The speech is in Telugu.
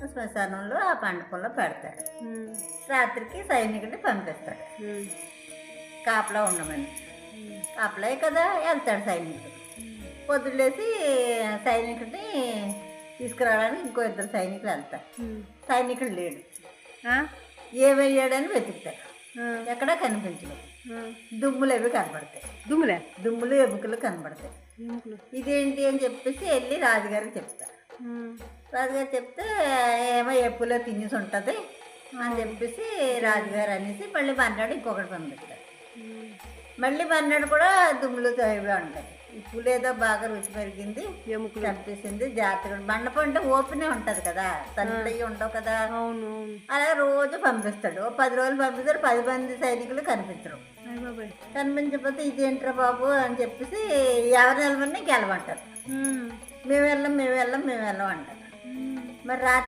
శ్మశానంలో ఆ మండపంలో పెడతాడు. రాత్రికి సైనికుడిని పంపిస్తాడు కాపలా ఉండమని. కాపలే కదా వెళ్తాడు సైనికుడు. పొద్దులేసి సైనికుడిని తీసుకురావడానికి ఇంకో ఇద్దరు సైనికులు వెళ్తారు. సైనికుడు లేడు, ఏమయ్యాడని వెతుకుతారు. ఎక్కడా కనిపించలేదు. దుమ్ములు అవి కనబడతాయి. దుమ్ములు ఎముకలు కనబడతాయి. ఇదేంటి అని చెప్పేసి వెళ్ళి రాజుగారికి చెప్తారు. రాజుగారు చెప్తే ఏమో ఎప్పులో తినేసి ఉంటుంది అని చెప్పేసి రాజుగారు అనేసి మళ్ళీ మన్నాడు ఇంకొకటి పంపిస్తారు. మళ్ళీ మన్నాడు కూడా దుమ్ములు ఇవి ఉంటాయి. ఉప్పులు ఏదో బాగా రుచి పెరిగింది, ఎముకలు కనిపిస్తుంది. జాతర మండపం అంటే ఓపెనే ఉంటుంది కదా, తలుపులు అవి ఉండవు కదా. అలా రోజు పంపిస్తాడు. 10 రోజులు పంపిస్తారు. 10 మంది సైనికులు కనిపించరు. కనిపించకపోతే ఇదేంట్రా బాబు అని చెప్పేసి ఎవరు నిలబడినా గెలవంటారు. మేము వెళ్ళం అంటారు. మరి రాత్రి